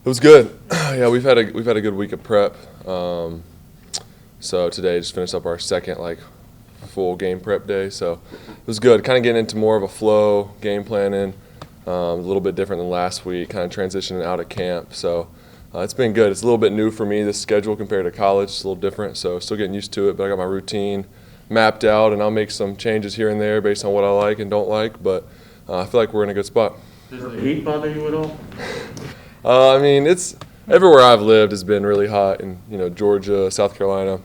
It was good. Yeah, we've had a good week of prep. So today just finished up our second full game prep day. So it was good. Kind of getting into more of a flow, game planning, a little bit different than last week. Kind of transitioning out of camp. So it's been good. It's a little bit new for me, this schedule compared to college. It's a little different. So still getting used to it. But I got my routine mapped out, and I'll make some changes here and there based on what I like and don't like. But I feel like we're in a good spot. Does the heat bother you at all? I mean, it's everywhere I've lived has been really hot in Georgia, South Carolina.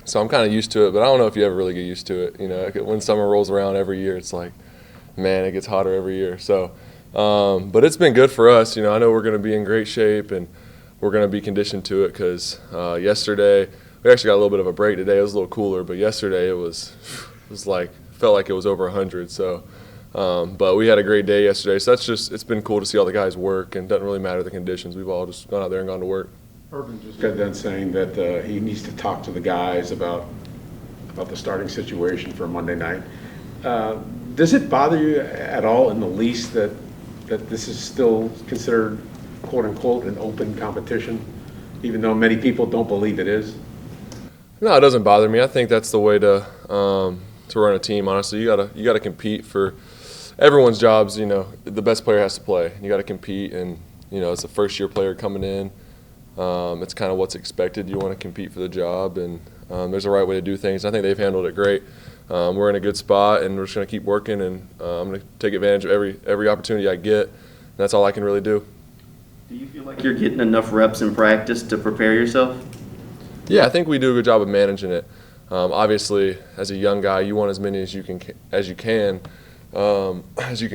So I'm kind of used to it, but I don't know if you ever really get used to it. When summer rolls around every year, it's like, man, it gets hotter every year. So, but it's been good for us. I know we're going to be in great shape and we're going to be conditioned to it because yesterday we actually got a little bit of a break today. It was a little cooler, but yesterday felt like it was over 100. So. But we had a great day yesterday, so it's been cool to see all the guys work, and it doesn't really matter the conditions. We've all just gone out there and gone to work. Urban just got done saying that he needs to talk to the guys about the starting situation for Monday night. Does it bother you at all in the least that this is still considered, quote unquote, an open competition, even though many people don't believe it is? No, it doesn't bother me. I think that's the way to run a team. Honestly, you gotta compete for everyone's jobs. The best player has to play. You got to compete, and it's a first-year player coming in. It's kind of what's expected. You want to compete for the job, and there's a right way to do things. I think they've handled it great. We're in a good spot, and we're just going to keep working, and I'm going to take advantage of every opportunity I get. And that's all I can really do. Do you feel like you're getting enough reps in practice to prepare yourself? Yeah, I think we do a good job of managing it. Obviously, as a young guy, you want as many as you can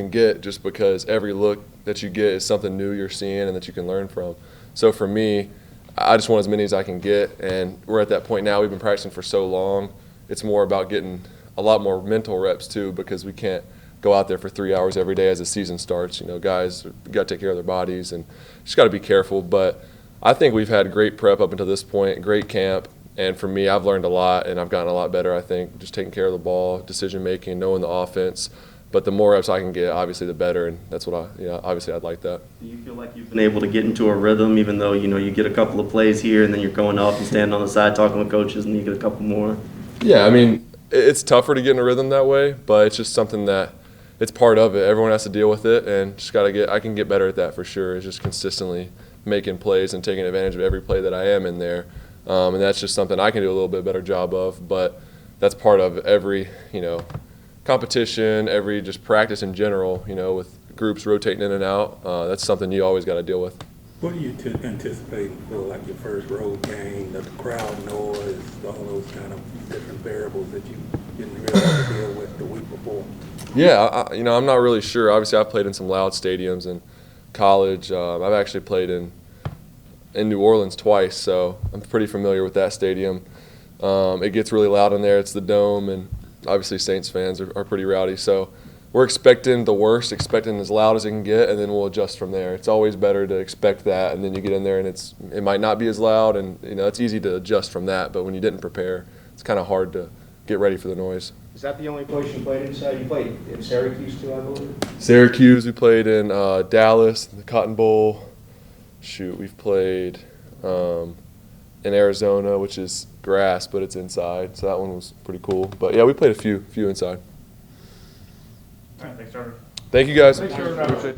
get, just because every look that you get is something new you're seeing and that you can learn from. So for me, I just want as many as I can get, and we're at that point now. We've been practicing for so long. It's more about getting a lot more mental reps too, because we can't go out there for 3 hours every day as the season starts. Guys got to take care of their bodies and just got to be careful. But I think we've had great prep up until this point, great camp. And for me, I've learned a lot, and I've gotten a lot better, I think, just taking care of the ball, decision-making, knowing the offense. But the more reps I can get, obviously, the better, and that's what obviously I'd like that. Do you feel like you've been able to get into a rhythm, even though, you get a couple of plays here, and then you're going off and standing on the side talking with coaches, and you get a couple more? Yeah, I mean, it's tougher to get in a rhythm that way, but it's just something that it's part of it. Everyone has to deal with it, and just I can get better at that for sure. It's just consistently making plays and taking advantage of every play that I am in there. And that's just something I can do a little bit better job of, but that's part of every, competition, every just practice in general, with groups rotating in and out. That's something you always got to deal with. What are you anticipating for like your first road game, the crowd noise, all those kind of different variables that you didn't really have to deal with the week before? Yeah, I'm not really sure. Obviously, I've played in some loud stadiums in college. I've actually played in New Orleans twice, so I'm pretty familiar with that stadium. It gets really loud in there. It's the Dome, and obviously Saints fans are pretty rowdy. So we're expecting the worst, expecting as loud as it can get, and then we'll adjust from there. It's always better to expect that, and then you get in there and it might not be as loud, and it's easy to adjust from that. But when you didn't prepare, it's kind of hard to get ready for the noise. Is that the only place you played inside? You played in Syracuse too, I believe? Syracuse, we played in Dallas, the Cotton Bowl. We've played in Arizona, which is grass, but it's inside. So that one was pretty cool. But, yeah, we played a few inside. All right, thanks, Trevor. Thank you, guys. Thanks, Trevor.